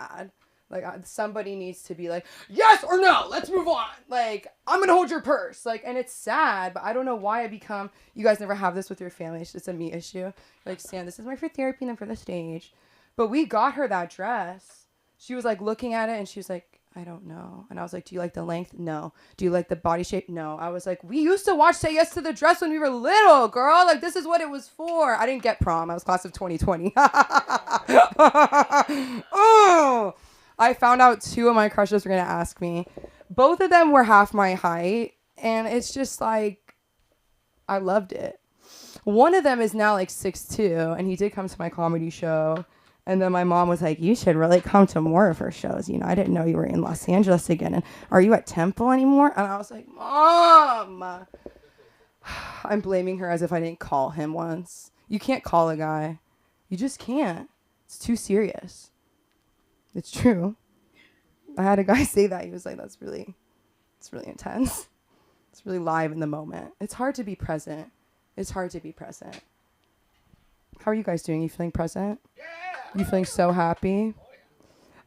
sad. Like, somebody needs to be like, yes or no, let's move on. Like, I'm going to hold your purse. Like, and it's sad, but I don't know why I become, you guys never have this with your family. It's just a me issue. Like, Sam, this is more for therapy and then for the stage. But we got her that dress. She was like looking at it and she was like, I don't know. And I was like, do you like the length? No. Do you like the body shape? No. I was like, we used to watch Say Yes to the Dress when we were little, girl. Like, this is what it was for. I didn't get prom. I was class of 2020. Oh. I found out 2 of my crushes were going to ask me. Both of them were half my height. And it's just like, I loved it. One of them is now like 6'2", and he did come to my comedy show. And then my mom was like, you should really come to more of her shows. You know, I didn't know you were in Los Angeles again. And are you at Temple anymore? And I was like, Mom. I'm blaming her as if I didn't call him once. You can't call a guy. You just can't. It's too serious. It's true. I had a guy say that. He was like, it's really intense. It's really live in the moment. It's hard to be present. It's hard to be present. How are you guys doing? You feeling present? Yeah. You feeling so happy? Oh, yeah.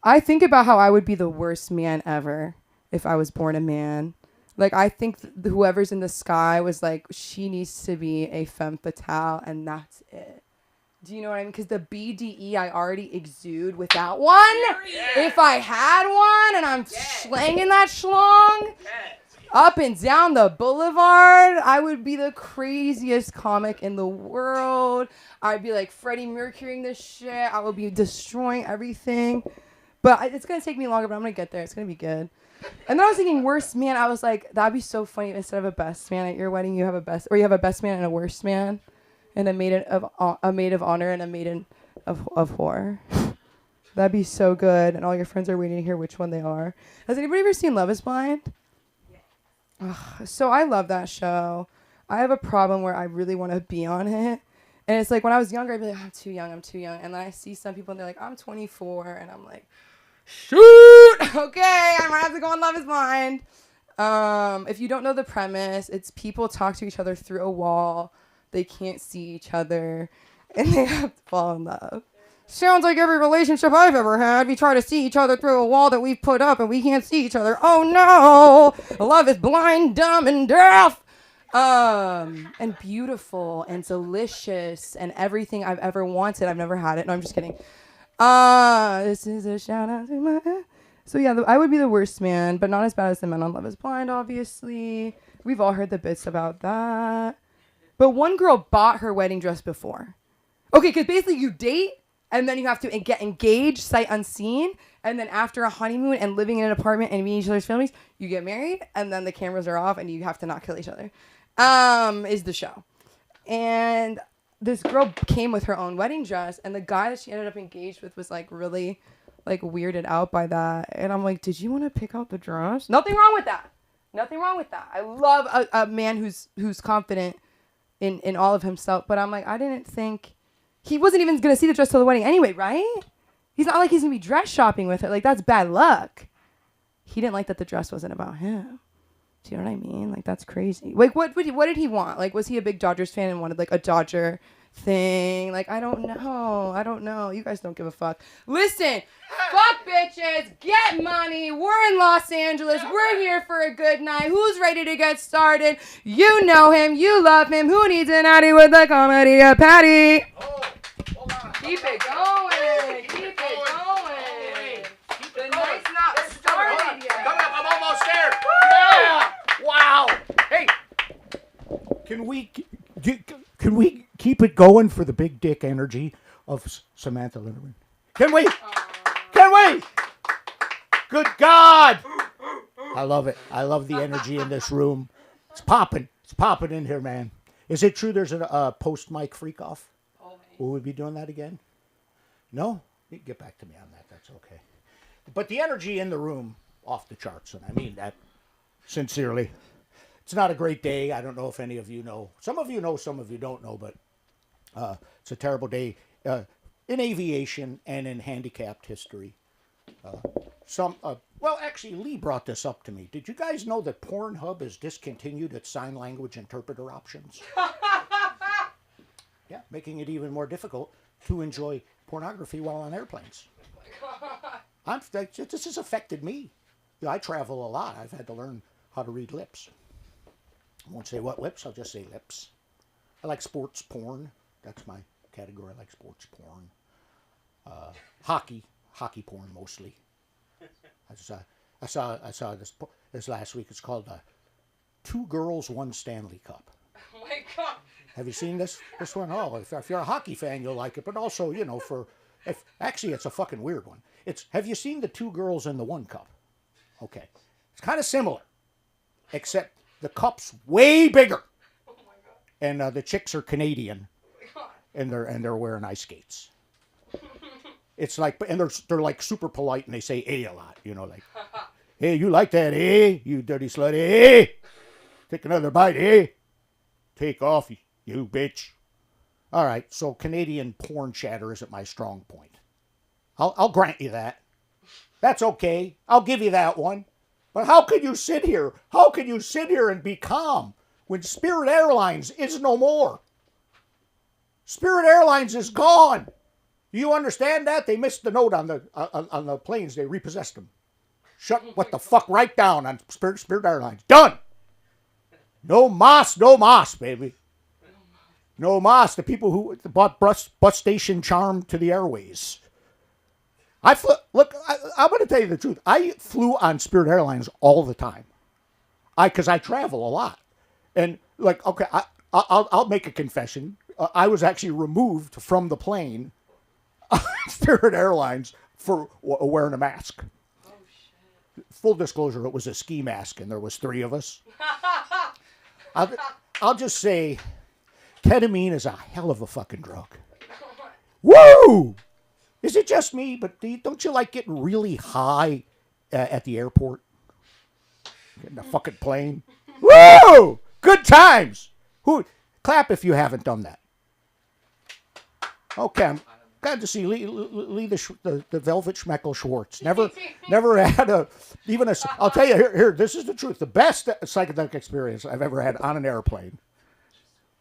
I think about how I would be the worst man ever if I was born a man. Like, I think whoever's in the sky was like, she needs to be a femme fatale, and that's it. Do you know what I mean? Because the BDE I already exude without one. Yeah. If I had one and I'm slanging that schlong up and down the boulevard, I would be the craziest comic in the world. I'd be like Freddie Mercurying this shit. I would be destroying everything. But it's going to take me longer, but I'm going to get there. It's going to be good. And then I was thinking worst man. I was like, that'd be so funny. Instead of a best man at your wedding, you have a best man and a worst man. And a maid of honor and a maiden of whore. That'd be so good. And all your friends are waiting to hear which one they are. Has anybody ever seen Love is Blind? Yeah. So I love that show. I have a problem where I really want to be on it. And it's like when I was younger, I'd be like, I'm too young. And then I see some people and they're like, I'm 24. And I'm like, shoot. Okay, I might have to go on Love is Blind. If you don't know the premise, it's people talk to each other through a wall. They can't see each other, and they have to fall in love. Sounds like every relationship I've ever had. We try to see each other through a wall that we've put up, and we can't see each other. Oh, no. Love is blind, dumb, and deaf. And beautiful and delicious and everything I've ever wanted. I've never had it. No, I'm just kidding. This is a shout out to my... So, yeah, I would be the worst man, but not as bad as the men on Love is Blind, obviously. We've all heard the bits about that. But one girl bought her wedding dress before. Okay, because basically you date, and then you have to get engaged, sight unseen, and then after a honeymoon and living in an apartment and meeting each other's families, you get married, and then the cameras are off, and you have to not kill each other, is the show. And this girl came with her own wedding dress, and the guy that she ended up engaged with was, like, really, like, weirded out by that. And I'm like, did you want to pick out the dress? Nothing wrong with that. Nothing wrong with that. I love a man who's confident in all of himself, but I'm like, I didn't think he wasn't even gonna see the dress till the wedding anyway, right? He's not like he's gonna be dress shopping with it. Like, that's bad luck. He didn't like that the dress wasn't about him. Do you know what I mean? Like, that's crazy. Like, what did he want? Like, was he a big Dodgers fan and wanted like a Dodger thing? Like, I don't know. You guys don't give a fuck. Listen, fuck bitches, get money. We're in Los Angeles. We're here for a good night. Who's ready to get started? You know him. You love him. Who needs an Addy with the comedy of Patty? Oh, hold on. Keep it going. Keep it going. The night's not started yet. Come up. I'm almost there. Yeah. Wow. Hey, can we keep it going for the big dick energy of Samantha Linderman? Can we? Can we? Good God. I love it. I love the energy in this room. It's popping. It's popping in here, man. Is it true there's a post-mic freak-off? Will we be doing that again? No? You can get back to me on that. That's okay. But the energy in the room, off the charts, and I mean that sincerely. It's not a great day. I don't know if any of you know. Some of you know, some of you don't know, but it's a terrible day in aviation and in handicapped history. Well, actually, Lee brought this up to me. Did you guys know that Pornhub has discontinued its sign language interpreter options? Yeah, making it even more difficult to enjoy pornography while on airplanes. This has affected me. You know, I travel a lot. I've had to learn how to read lips. I won't say what lips. I'll just say lips. I like sports porn. That's my category. I like sports porn. Hockey porn mostly. I saw this last week. It's called Two Girls, One Stanley Cup. Oh my God. Have you seen this one? Oh, if you're a hockey fan, you'll like it. But also, you know, actually, it's a fucking weird one. Have you seen the Two Girls in the One Cup? Okay, it's kind of similar, except the cup's way bigger. Oh my God. And the chicks are Canadian, Oh and they're wearing ice skates. It's like, and they're like super polite, and they say "eh" a lot. You know, like, "Hey, you like that, eh? You dirty slut, eh? Take another bite, eh? Take off, you bitch." All right, so Canadian porn chatter isn't my strong point. I'll grant you that. That's okay. I'll give you that one. But how can you sit here? How can you sit here and be calm when Spirit Airlines is no more? Spirit Airlines is gone. Do you understand that? They missed the note on the planes. They repossessed them. Shut what the fuck right down on Spirit Airlines. Done. No mas, baby. No mas. The people who bought bus station charm to the airways. I'm going to tell you the truth. I flew on Spirit Airlines all the time. Because I travel a lot. And, like, okay, I'll make a confession. I was actually removed from the plane on Spirit Airlines for wearing a mask. Oh, shit. Full disclosure, it was a ski mask, and there was 3 of us. I'll just say, ketamine is a hell of a fucking drug. Woo! Is it just me, but don't you like getting really high at the airport? Getting a fucking plane? Woo! Good times! Clap if you haven't done that. Okay, I'm glad to see Lee the Velvet Schmeckel Schwartz. Never had I'll tell you, here, this is the truth. The best psychedelic experience I've ever had on an airplane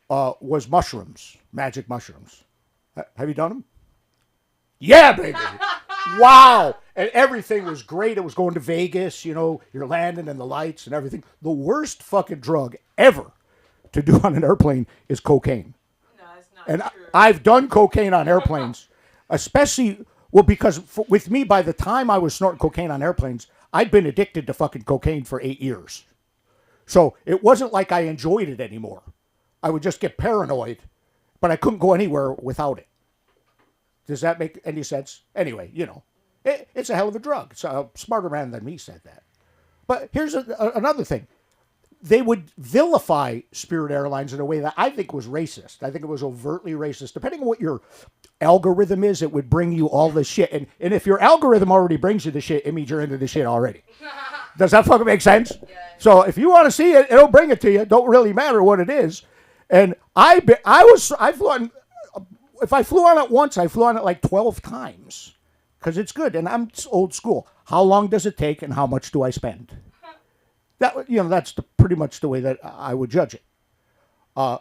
was mushrooms, magic mushrooms. Have you done them? Yeah, baby. Wow. And everything was great. It was going to Vegas, you know, you're landing and the lights and everything. The worst fucking drug ever to do on an airplane is cocaine. No, it's not And true. I've done cocaine on airplanes, especially, because with me, by the time I was snorting cocaine on airplanes, I'd been addicted to fucking cocaine for 8 years. So it wasn't like I enjoyed it anymore. I would just get paranoid, but I couldn't go anywhere without it. Does that make any sense? Anyway, you know, it's a hell of a drug. So a smarter man than me said that. But here's another thing. They would vilify Spirit Airlines in a way that I think was racist. I think it was overtly racist. Depending on what your algorithm is, it would bring you all this shit. And if your algorithm already brings you the shit, it means you're into the shit already. Does that fucking make sense? Yeah. So if you want to see it, it'll bring it to you. Don't really matter what it is. And I flew on. If I flew on it once, I flew on it like 12 times because it's good. And I'm old school. How long does it take, and how much do I spend? That's pretty much the way that I would judge it. But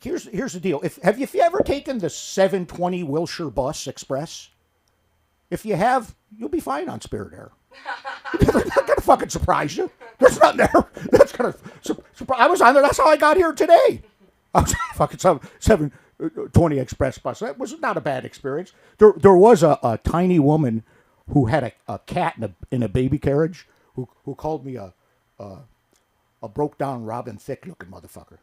here's the deal. Have you ever taken the 720 Wilshire Bus Express? If you have, you'll be fine on Spirit Air. That's not gonna fucking surprise you. There's nothing there. That's gonna surprise. I was on there. That's how I got here today. I was on fucking 720 Express bus. That was not a bad experience. There was a tiny woman who had a cat in a baby carriage who called me a broke down Robin Thicke looking motherfucker.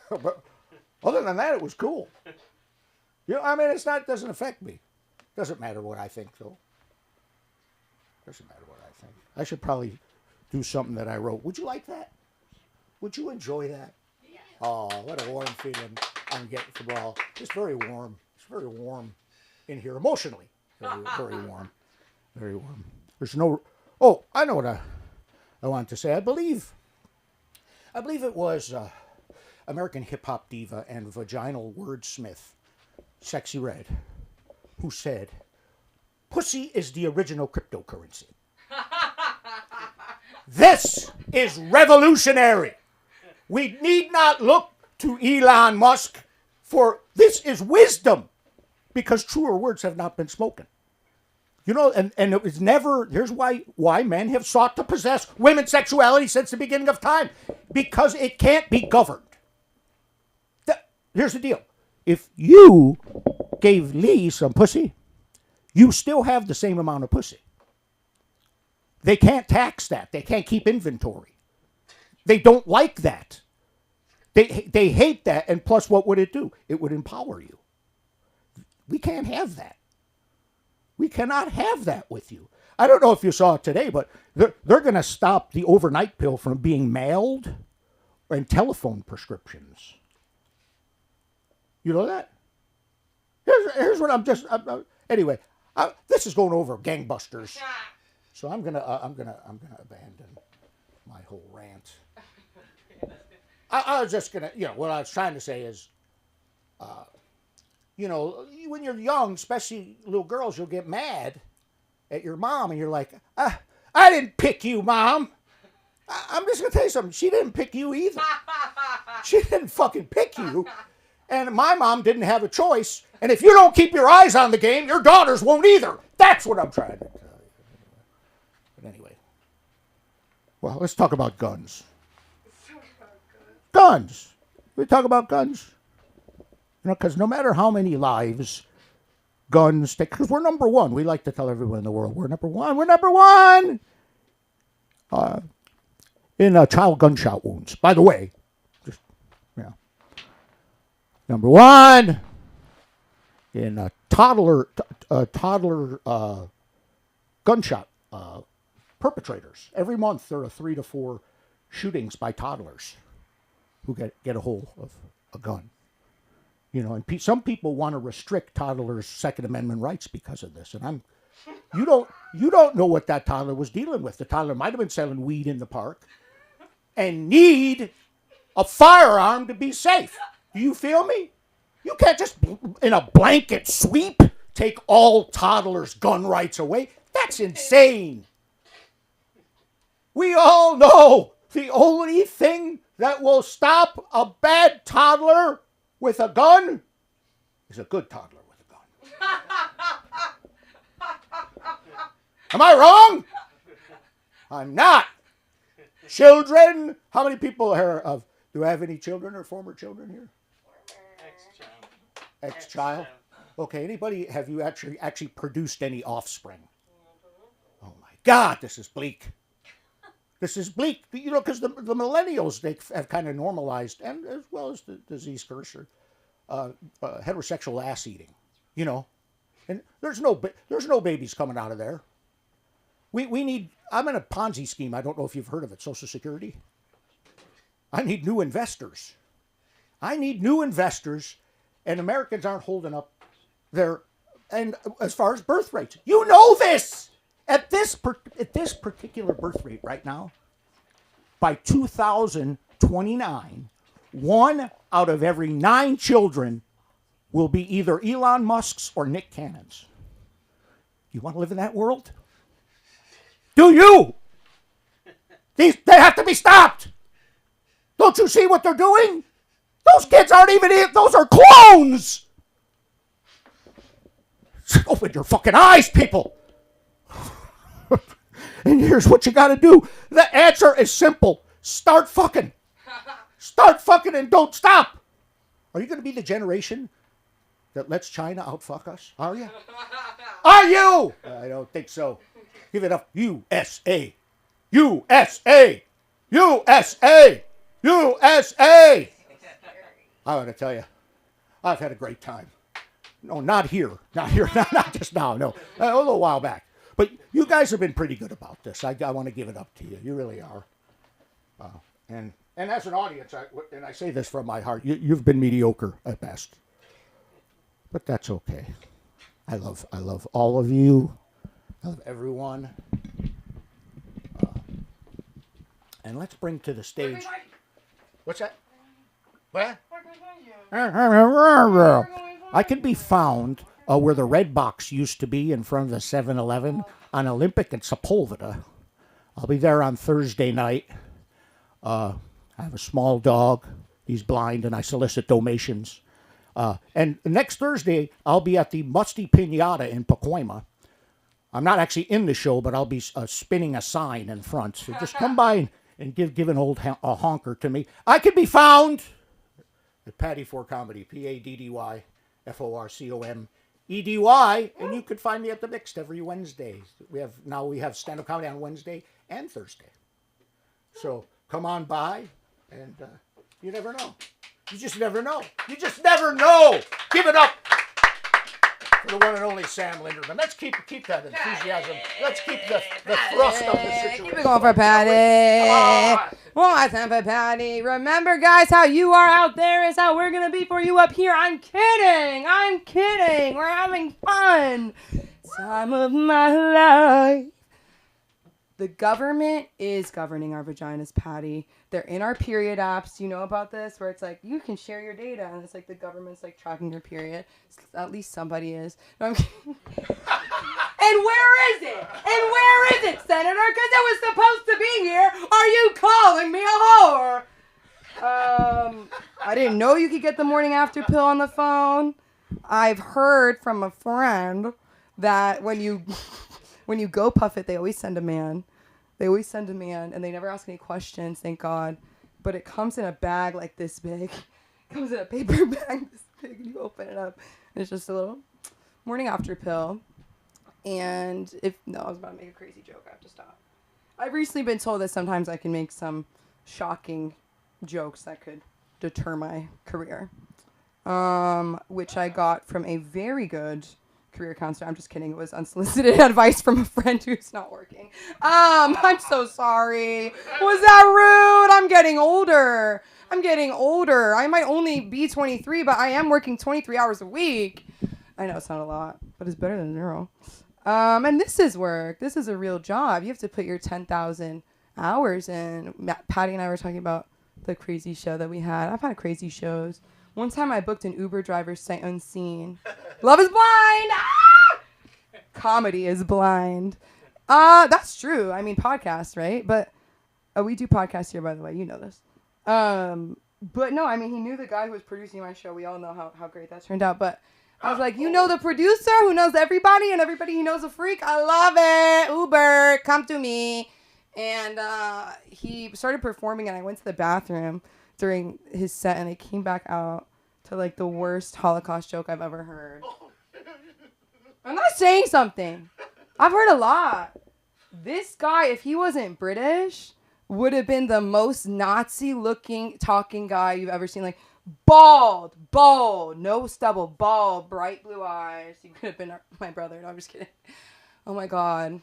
But other than that, it was cool. You know, I mean, it doesn't affect me. Doesn't matter what I think, though. Doesn't matter what I think. I should probably do something that I wrote. Would you like that? Would you enjoy that? Yeah. Oh, what a warm feeling I'm getting from all. It's very warm. It's very warm in here emotionally. Very, very warm. Very warm. There's no. Oh, I know what I wanted to say. I believe it was American hip hop diva and vaginal wordsmith, Sexy Red, who said, "Pussy is the original cryptocurrency." This is revolutionary. We need not look to Elon Musk For this is wisdom, because truer words have not been spoken. You know, and it was never, here's why men have sought to possess women's sexuality since the beginning of time. Because it can't be governed. Here's the deal. If you gave Lee some pussy, you still have the same amount of pussy. They can't tax that. They can't keep inventory. They don't like that. They hate that, and plus what would it do? It would empower you. We can't have that. We cannot have that with you. I don't know if you saw it today, but they're going to stop the overnight pill from being mailed and telephone prescriptions. You know that? Here's what anyway, this is going over gangbusters. So I'm gonna abandon my whole rant. I was just gonna, what I was trying to say is, when you're young, especially little girls, you'll get mad at your mom, and you're like, I didn't pick you, Mom. I'm just gonna tell you something. She didn't pick you either. She didn't fucking pick you. And my mom didn't have a choice. And if you don't keep your eyes on the game, your daughters won't either. That's what I'm trying to tell you. But anyway. Well, let's talk about guns. Guns. We talk about guns. Because no matter how many lives guns take, because we're number one. We like to tell everyone in the world, we're number one. We're number one in child gunshot wounds. By the way, number one in toddler gunshot perpetrators. Every month there are 3 to 4 shootings by toddlers who get a hold of a gun. And some people want to restrict toddlers' Second Amendment rights because of this. And you don't know what that toddler was dealing with. The toddler might have been selling weed in the park and need a firearm to be safe. Do you feel me? You can't just, in a blanket sweep, take all toddlers' gun rights away. That's insane. We all know the only thing that will stop a bad toddler with a gun is a good toddler with a gun. Am I wrong? I'm not. Children, how many people here do I have any children or former children here? Ex-child? Okay, anybody, have you actually produced any offspring? Oh my God, this is bleak. This is bleak, because the millennials, they have kind of normalized, and as well as the disease cursor, heterosexual ass eating, and there's no babies coming out of there. We need, I'm in a Ponzi scheme. I don't know if you've heard of it, Social Security. I need new investors. And Americans aren't holding up their, and as far as birth rates, you know this. At this particular birth rate right now, by 2029, 1 out of every 9 children will be either Elon Musk's or Nick Cannon's. You want to live in that world? Do you? They have to be stopped. Don't you see what they're doing? Those kids aren't even, those are clones. Open your fucking eyes, people. And here's what you got to do. The answer is simple. Start fucking. Start fucking and don't stop. Are you going to be the generation that lets China outfuck us? Are you? Are you? I don't think so. Give it up. USA. USA. USA. USA. I want to tell you, I've had a great time. No, not here. Not just now. No, a little while back. But you guys have been pretty good about this. I want to give it up to you. You really are. And as an audience, I say this from my heart, you've been mediocre at best. But that's okay. I love all of you. I love everyone. And let's bring to the stage. What's that? What? I can be found where the Red Box used to be in front of the 7-Eleven on Olympic and Sepulveda. I'll be there on Thursday night. I have a small dog. He's blind, and I solicit donations. And next Thursday, I'll be at the Musty Pinata in Pacoima. I'm not actually in the show, but I'll be spinning a sign in front. So just come by and give an old a honker to me. I can be found at Paddy for Comedy, PADDYFORCOMEDY, and you can find me at the Mixed every Wednesday. We have stand-up comedy on Wednesday and Thursday. So come on by, and you never know. You just never know. You just never know. Give it up for the one and only Sam Linderman. Let's keep that enthusiasm. Let's keep the thrust of the situation. Keep it going for Patty. One more time for Patty. Remember, guys, how you are out there is how we're going to be for you up here. I'm kidding. We're having fun. Time of my life. The government is governing our vaginas, Patty. They're in our period apps. You know about this? Where it's like, you can share your data. And it's like the government's like tracking your period. At least somebody is. No, I'm kidding. And where is it? Senator? Because it was supposed to be here. Are you calling me a whore? I didn't know you could get the morning after pill on the phone. I've heard from a friend that when you go puff it, they always send a man. And they never ask any questions, thank God. But it comes in a bag like this big. It comes in a paper bag this big, and you open it up. And it's just a little morning after pill. And I was about to make a crazy joke. I have to stop. I've recently been told that sometimes I can make some shocking jokes that could deter my career. Which I got from a very good career counselor. I'm just kidding. It was unsolicited advice from a friend who's not working. I'm so sorry. Was that rude? I'm getting older. I might only be 23, but I am working 23 hours a week. I know it's not a lot, but it's better than 0. And this is work. This is a real job. You have to put your 10,000 hours in. Patty and I were talking about the crazy show that we had. I've had crazy shows. One time I booked an Uber driver sight unseen. Love is blind. Ah! Comedy is blind. That's true. I mean, podcasts, right? But we do podcasts here, by the way. You know this. But no, I mean, he knew the guy who was producing my show. We all know how great that turned out. But I was like, you know the producer who knows everybody and everybody he knows a freak? I love it. Uber, come to me. And he started performing, and I went to the bathroom during his set, and I came back out to like the worst Holocaust joke I've ever heard. I'm not saying something. I've heard a lot. This guy, if he wasn't British, would have been the most Nazi-looking talking guy you've ever seen. Like, bald, no stubble, bald, bright blue eyes. He could have been my brother. No, I'm just kidding. Oh my God.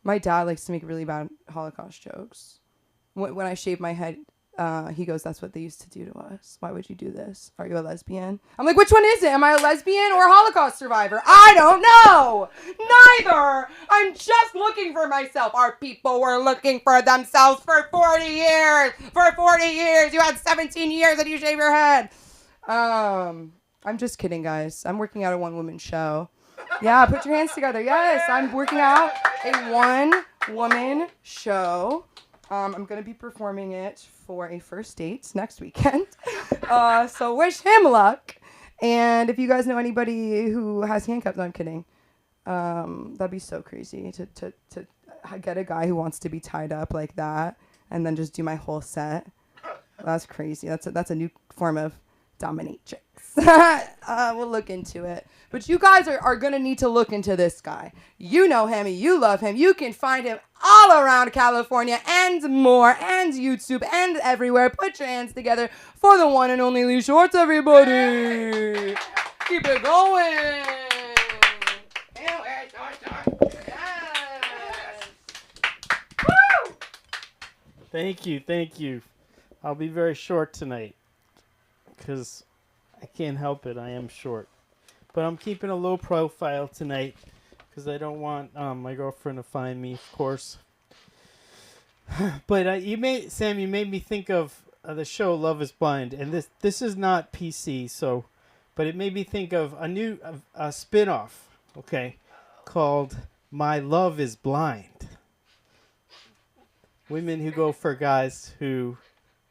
My dad likes to make really bad Holocaust jokes. When I shave my head, he goes, that's what they used to do to us. Why would you do this? Are you a lesbian? I'm like, which one is it? Am I a lesbian or a Holocaust survivor? I don't know. Neither. I'm just looking for myself. Our people were looking for themselves for 40 years. For 40 years. You had 17 years and you shave your head. I'm just kidding, guys. I'm working out a one-woman show. Yeah, put your hands together. Yes, I'm working out a one-woman show. I'm going to be performing it for a first date next weekend. So wish him luck. And if you guys know anybody who has handcuffs, no, I'm kidding. That'd be so crazy to get a guy who wants to be tied up like that and then just do my whole set. That's crazy. That's a new form of dominatrix. We'll look into it. But you guys are going to need to look into this guy. You know him. You love him. You can find him all around California and more, and YouTube and everywhere. Put your hands together for the one and only Lee Shorts, everybody. Keep it going. Yes. Woo! Thank you. I'll be very short tonight because I can't help it. I am short. But I'm keeping a low profile tonight because I don't want my girlfriend to find me, of course. But Sam, you made me think of the show Love is Blind, and this is not PC, but it made me think of a new spin-off, okay, called My Love is Blind. Women who go for guys who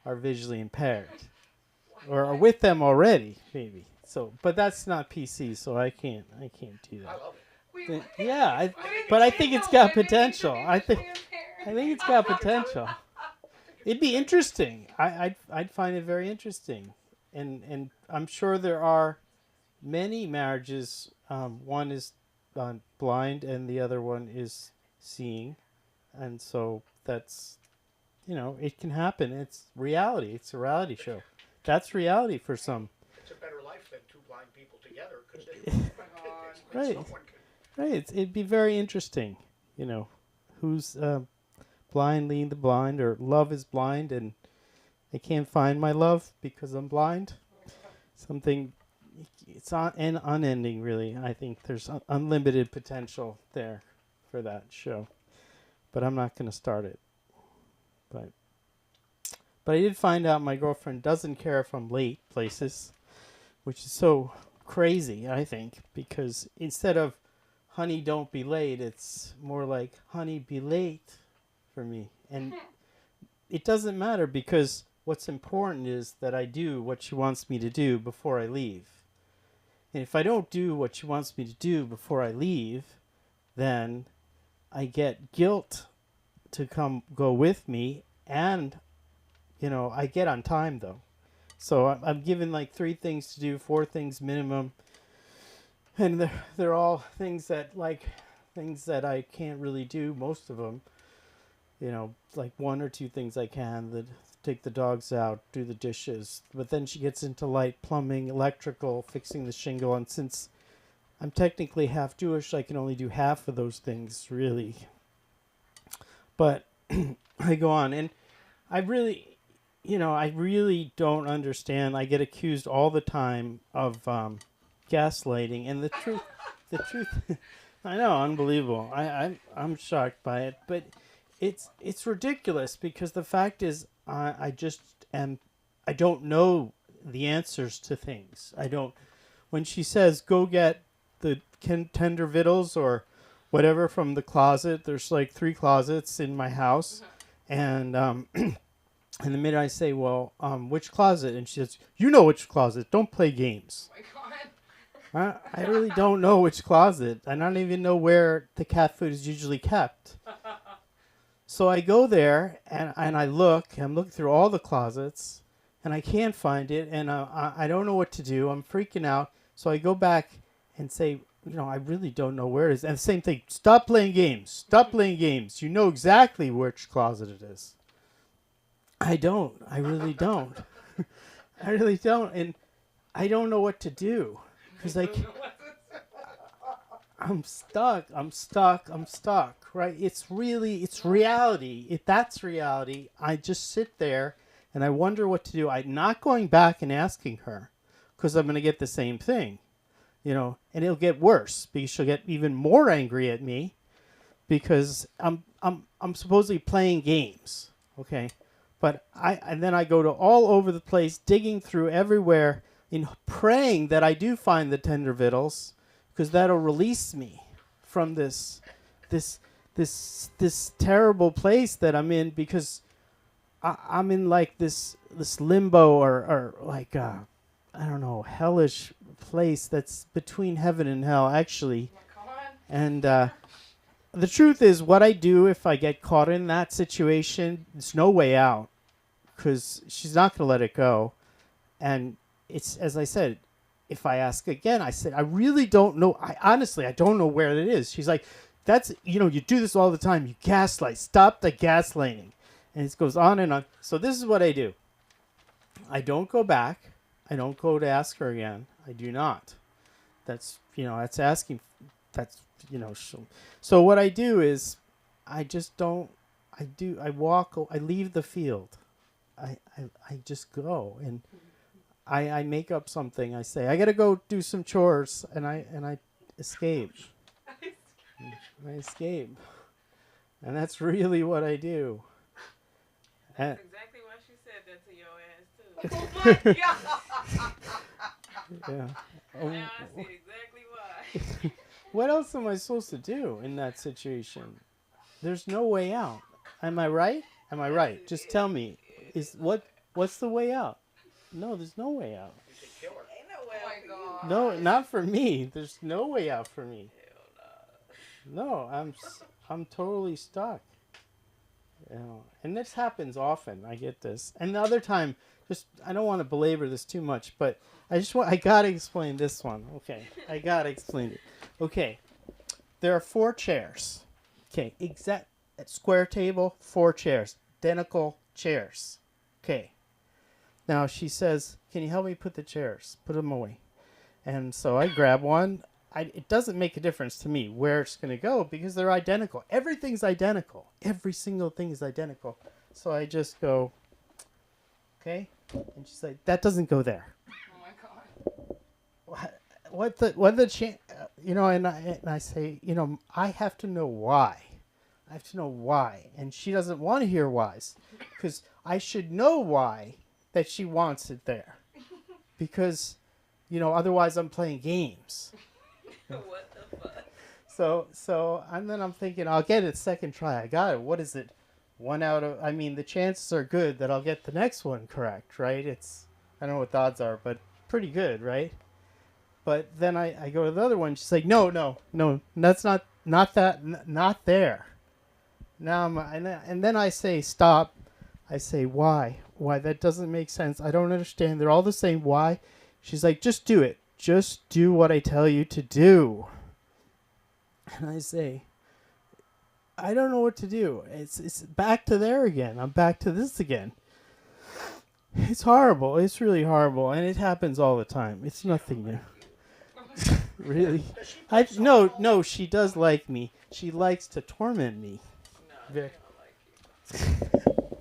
are visually impaired or are with them already, maybe. So, but that's not PC, so I can't do that. I love it. Yeah, but I think it's got potential. I think it's got potential. It'd be interesting. I'd find it very interesting, and I'm sure there are many marriages. One is blind, and the other one is seeing, and so that's, it can happen. It's reality. It's a reality show. That's reality for some. It's a better life than two blind people together. Because Right. Right. It'd be very interesting. Who's blind leading the blind, or love is blind and I can't find my love because I'm blind. Something, it's unending, really. I think there's unlimited potential there for that show. But I'm not going to start it. But I did find out my girlfriend doesn't care if I'm late places, which is so crazy, I think, because instead of honey, don't be late, it's more like honey, be late for me. And it doesn't matter, because what's important is that I do what she wants me to do before I leave. And if I don't do what she wants me to do before I leave, then I get guilt to go with me, and I get on time though. So I'm given like 3 things to do, 4 things minimum, and they're all things that I can't really do, most of them. Like 1 or 2 things I can, take the dogs out, do the dishes. But then she gets into light plumbing, electrical, fixing the shingle, and since I'm technically half Jewish, I can only do half of those things, really. But I go on, and I really don't understand. I get accused all the time of gaslighting, and the truth, I know, unbelievable. I'm shocked by it, but it's ridiculous, because the fact is, I don't know the answers to things. When she says, go get the tender victuals or whatever from the closet, there's like 3 closets in my house, and and the minute I say, well, which closet? And she says, you know which closet. Don't play games. Oh my God. I really don't know which closet. I don't even know where the cat food is usually kept. So I go there, and I'm looking through all the closets, and I can't find it, and I don't know what to do. I'm freaking out. So I go back and say, I really don't know where it is. And the same thing, stop playing games. Stop playing games. You know exactly which closet it is. I don't. I really don't. I really don't. And I don't know what to do. Because I'm stuck. Right? It's reality. That's reality. I just sit there and I wonder what to do. I'm not going back and asking her, because I'm going to get the same thing. And it'll get worse, because she'll get even more angry at me, because I'm supposedly playing games. Okay? But then I go to all over the place, digging through everywhere, praying that I do find the tender victuals, because that'll release me from this terrible place that I'm in, because I'm in like this limbo, or like I don't know, hellish place that's between heaven and hell, actually. And the truth is, what I do if I get caught in that situation, there's no way out, because she's not going to let it go. And it's, as I said, if I ask again, I said, I really don't know. Honestly, I don't know where it is. She's like, that's, you do this all the time. You gaslight. Stop the gaslighting. And it goes on and on. So this is what I do. I don't go back. I don't go to ask her again. I do not. That's, that's asking. That's, so what I do is, I just don't, I walk, I leave the field. I just go, and I make up something. I say, I got to go do some chores, and I escape. I escape. And that's really what I do. That's exactly why she said that to your ass, too. Oh my God. Yeah. Now I see exactly why. What else am I supposed to do in that situation? There's no way out. Am I right? Am I right? Just tell me. What's the way out? No, there's no way out. Ain't no way Oh my god. No, not for me. There's no way out for me. No, I'm totally stuck. You know, and this happens often. I get this. And the other time, I don't want to belabor this too much, but I gotta explain this one. Okay, I gotta explain it. Okay, there are 4 chairs. Okay, exact square table, 4 chairs, identical chairs. Okay. Now she says, "Can you help me put them away?" And so I grab one. It doesn't make a difference to me where it's going to go because they're identical. Everything's identical. Every single thing is identical. So I just go, okay. And she's like, "That doesn't go there." Oh my god. What the chance? You know, and I say, you know, I have to know why. I have to know why. And she doesn't want to hear whys because I should know why that she wants it there. Because, you know, otherwise I'm playing games. What the fuck? So and then I'm thinking, I'll get it second try. I got it. What is it? The chances are good that I'll get the next one correct, right? I don't know what the odds are, but pretty good, right? But then I go to the other one. She's like, no, that's not there. Now and then I say, stop. I say, why? That doesn't make sense. I don't understand. They're all the same. Why? She's like, just do it. Just do what I tell you to do. And I say, I don't know what to do. It's back to there again. I'm back to this again. It's horrible. It's really horrible. And it happens all the time. It's nothing new. Really? No, she does like me. She likes to torment me. No, Vic. I don't like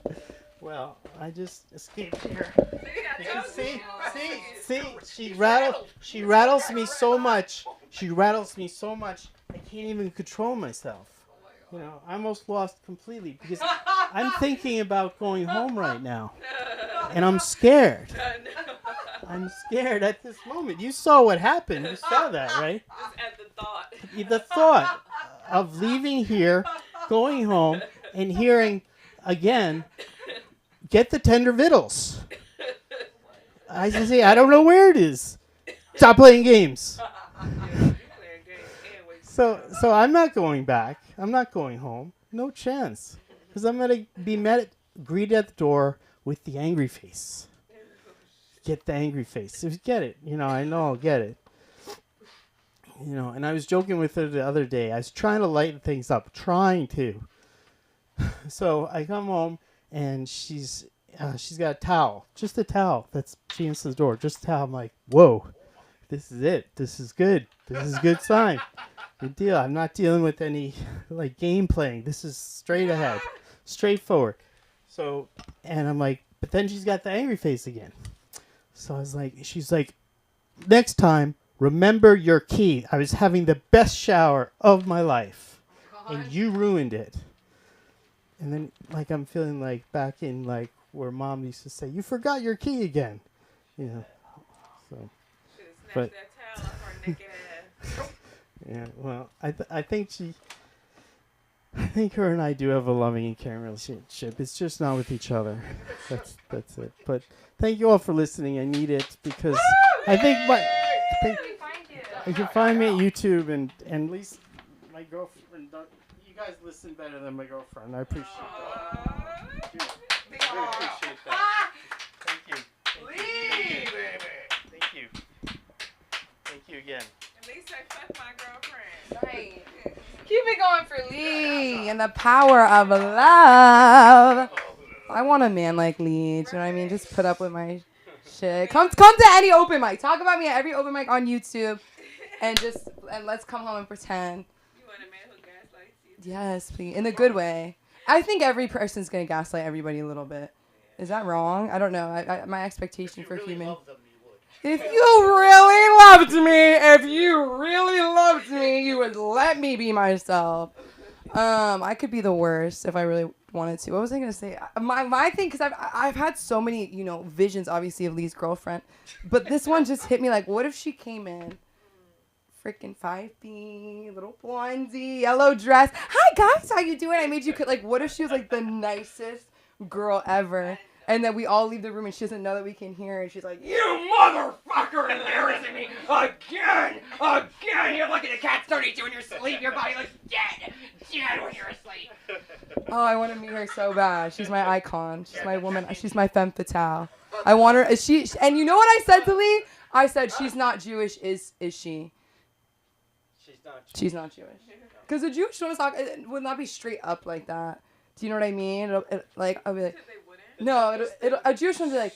you. Well, I just escaped here. See, I told you. See, she rattles me so much. I can't even control myself. You know, I almost lost completely because I'm thinking about going home right now. And I'm scared. I'm scared at this moment. You saw what happened. You saw that, right? Just at the thought. The thought of leaving here, going home, and hearing again, get the tender vittles. I say, I don't know where it is. Stop playing games. So I'm not going back. I'm not going home. No chance. Because I'm going to be greeted at the door with the angry face. Get the angry face. Get it. You know, I know I'll get it. You know, and I was joking with her the other day. I was trying to lighten things up. Trying to. So I come home and she's got a towel. Just a towel. She answers the door. Just a towel. I'm like, whoa. This is it. This is good. This is a good sign. Good deal. I'm not dealing with any like game playing. This is straight ahead. Straightforward. So, and I'm like, but then she's got the angry face again. So I was like, she's like, next time, remember your key. I was having the best shower of my life. And you ruined it. And then like I'm feeling like back in like where mom used to say, you forgot your key again. You know. So Snatched that towel off her naked ass. yeah, well, I think her and I do have a loving and caring relationship. It's just not with each other. That's it. But thank you all for listening. I need it because I think you can find me at YouTube and at least my girlfriend. You guys listen better than my girlfriend. I appreciate that. I appreciate that. Thank you. Thank you. Thank you again. At least I fucked my girlfriend. Right. Keep it going for Lee and the power of love. I want a man like Lee. Do you know what I mean? Just put up with my shit. Come to any open mic. Talk about me at every open mic on YouTube, and let's come home and pretend. You want a man who gaslights you? Yes, please, in a good way. I think every person's gonna gaslight everybody a little bit. Is that wrong? I don't know. My expectation for human. If you really loved me, you would let me be myself. I could be the worst if I really wanted to. What was I gonna say? My thing, because I've had so many, visions, obviously, of Lee's girlfriend, but this one just hit me like, what if she came in, freaking 5 feet, little blondie, yellow dress. Hi guys, how you doing? I made you what if she was like the nicest girl ever? And then we all leave the room and she doesn't know that we can hear her. And she's like, you motherfucker embarrassing me again. You're looking at Cat's 32 in your sleep. Your body looks dead when you're asleep. Oh, I want to meet her so bad. She's my icon. She's my woman. She's my femme fatale. I want her. And you know what I said to Lee? I said, she's not Jewish. Is she? She's not Jewish. Because the Jewish one is not, it would not be straight up like that. Do you know what I mean? I'll be like, no, a Jewish one would be like,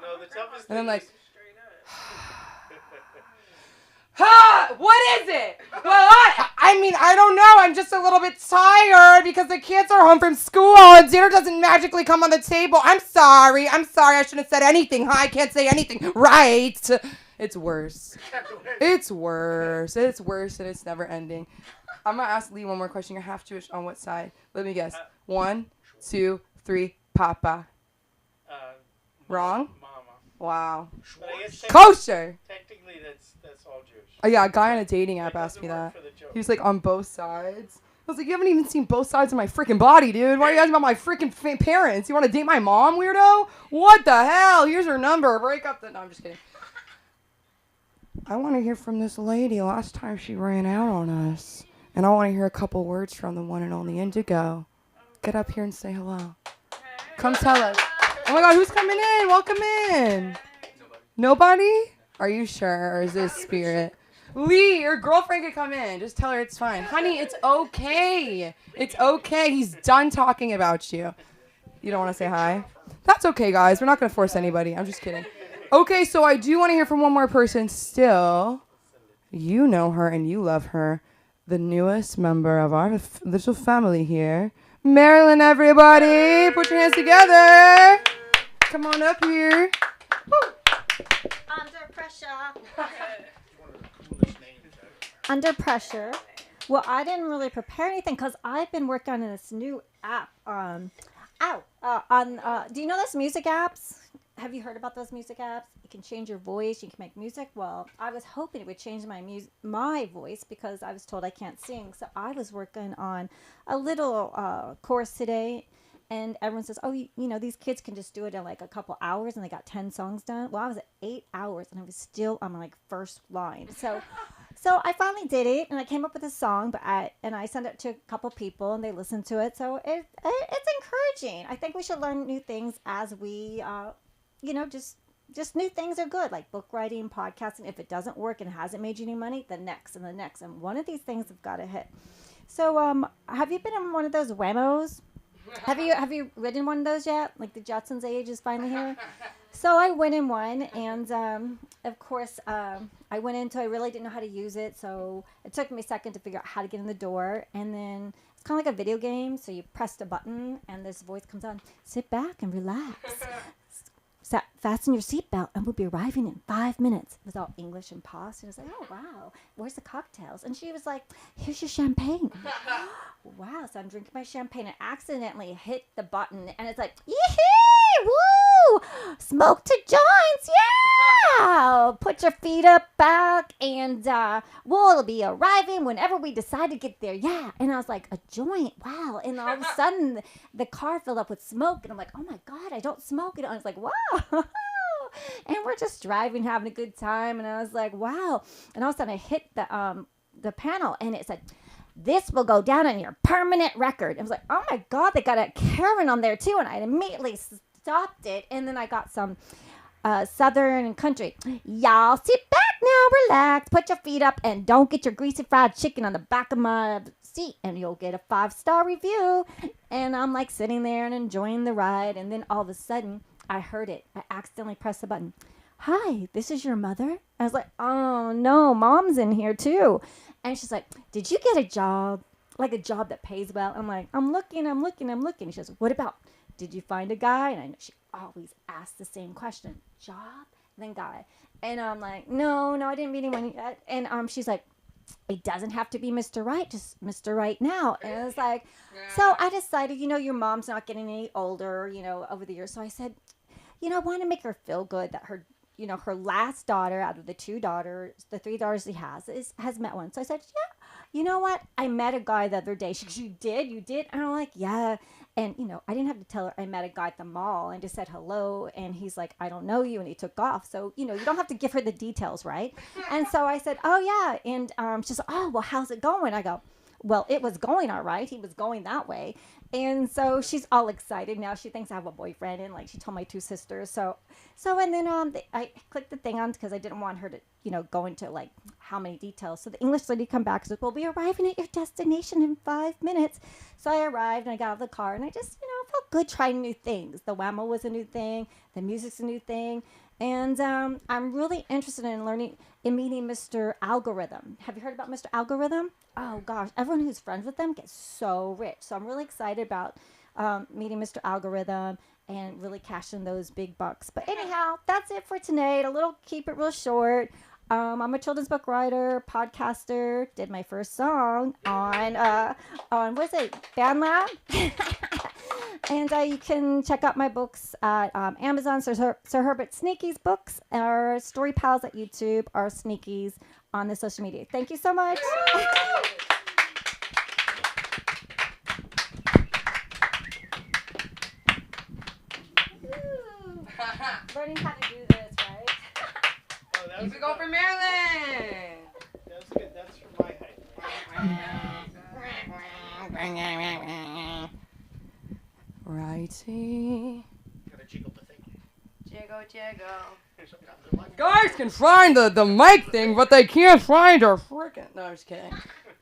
No, the toughest and then thing like, is ha! What is it? Well, I mean, I don't know. I'm just a little bit tired because the kids are home from school and dinner doesn't magically come on the table. I'm sorry. I shouldn't have said anything. I can't say anything. Right. It's worse. It's worse and it's never ending. I'm going to ask Lee one more question. You're half Jewish on what side? Let me guess. 1, 2, 3, Papa. Wrong? Mama. Wow. But I guess Kosher. technically that's all Jewish. Oh, yeah, a guy on a dating app It asked doesn't me work that. for the joke. He was like, on both sides. I was like, you haven't even seen both sides of my freaking body, dude. Why are you asking about my freaking parents? You want to date my mom, weirdo? What the hell? Here's her number. Break up the... No, I'm just kidding. I want to hear from this lady. Last time she ran out on us. And I want to hear a couple words from the one and only Indigo. Get up here and say hello. Come tell us. Oh my God, who's coming in? Welcome in. Nobody? Are you sure? Or is this spirit? Lee, your girlfriend could come in. Just tell her it's fine. Honey, it's okay. It's okay. He's done talking about you. You don't want to say hi? That's okay, guys. We're not going to force anybody. I'm just kidding. Okay, so I do want to hear from one more person still. You know her and you love her. The newest member of our little family here. Marilyn, everybody. Put your hands together. Come on up here. Woo. Under pressure. Under pressure. Well, I didn't really prepare anything because I've been working on this new app. Do you know those music apps? Have you heard about those music apps? You can change your voice. You can make music. Well, I was hoping it would change my voice because I was told I can't sing. So I was working on a little course today. And everyone says, oh, you know, these kids can just do it in like a couple hours and they got 10 songs done. Well, I was at 8 hours and I was still on my like first line. So I finally did it and I came up with a song, but I sent it to a couple people and they listened to it. So it's encouraging. I think we should learn new things as we, just new things are good, like book writing, podcasting. If it doesn't work and it hasn't made you any money, the next and the next. And one of these things have got to hit. So have you been in one of those Wemos? Have you ridden one of those yet? Like the Jetsons age is finally here. So I went in one, and of course I went into. I really didn't know how to use it, so it took me a second to figure out how to get in the door. And then it's kind of like a video game. So you press a button, and this voice comes on. Sit back and relax. Fasten your seatbelt, and we'll be arriving in 5 minutes. It was all English and posh. And I was like, oh, wow, where's the cocktails? And she was like, here's your champagne. Wow, so I'm drinking my champagne and accidentally hit the button. And it's like, yee-hee, woo, smoke to joints, yeah. Put your feet up back, and we'll be arriving whenever we decide to get there, yeah. And I was like, a joint, wow. And all of a sudden, the car filled up with smoke. And I'm like, oh, my God, I don't smoke. And I was like, wow. And we're just driving, having a good time. And I was like, wow. And all of a sudden, I hit the panel, and it said, this will go down on your permanent record. I was like, oh, my God, they got a Karen on there, too. And I immediately stopped it. And then I got some Southern country. Y'all sit back now, relax, put your feet up, and don't get your greasy fried chicken on the back of my seat, and you'll get a 5-star review. And I'm like sitting there and enjoying the ride. And then all of a sudden, I heard it. I accidentally pressed the button. Hi, this is your mother? I was like, oh, no, Mom's in here, too. And she's like, did you get a job? Like a job that pays well? I'm like, I'm looking. She goes, what about, did you find a guy? And I know she always asks the same question. Job, then guy. And I'm like, no, I didn't meet anyone yet. And she's like, it doesn't have to be Mr. Right, just Mr. Right now. And I was like, so I decided, your mom's not getting any older, over the years. So I said, I want to make her feel good that her, her last daughter out of the 2 daughters, the 3 daughters he has met one. So I said, you know what? I met a guy the other day. She goes, you did? You did? And I'm like, yeah. And, I didn't have to tell her I met a guy at the mall and just said hello. And he's like, I don't know you. And he took off. So, you don't have to give her the details, right? And so I said, oh, yeah. And she's like, oh, well, how's it going? I go, well, it was going all right. He was going that way. And so she's all excited now. She thinks I have a boyfriend, and like she told my two sisters. And then I clicked the thing on because I didn't want her to go into like how many details. So the English lady come back and said, "We'll be arriving at your destination in 5 minutes." So I arrived and I got out of the car and I just felt good trying new things. The whammo was a new thing. The music's a new thing. And I'm really interested in meeting Mr. Algorithm. Have you heard about Mr. Algorithm? Oh, gosh. Everyone who's friends with them gets so rich. So I'm really excited about meeting Mr. Algorithm and really cashing those big bucks. But anyhow, that's it for tonight. Keep it real short. I'm a children's book writer, podcaster. Did my first song on what's it, BandLab? And you can check out my books at Amazon, Sir Herbert Sneaky's books, or Story Pals at YouTube, or Sneakies on the social media. Thank you so much. Learning how to do this, right? Oh, that Keep it going for Maryland. That's good. That's for my height. Righty. Gotta jiggle the thing. Jiggle. Guys can find the mic thing, but they can't find our freaking. No, I'm just kidding.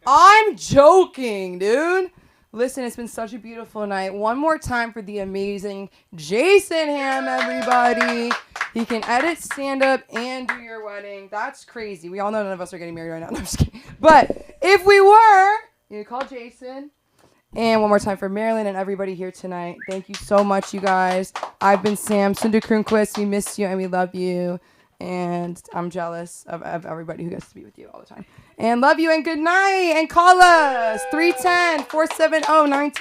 I'm joking, dude. Listen, it's been such a beautiful night. One more time for the amazing Jason Ham, everybody. He can edit stand-up and do your wedding. That's crazy. We all know none of us are getting married right now. No, I'm just kidding. But if we were, you call Jason. And one more time for Marilyn and everybody here tonight. Thank you so much, you guys. I've been Sam Cinder Kroonquist. We miss you and we love you. And I'm jealous of everybody who gets to be with you all the time. And love you and good night. And call us 310-470-1930.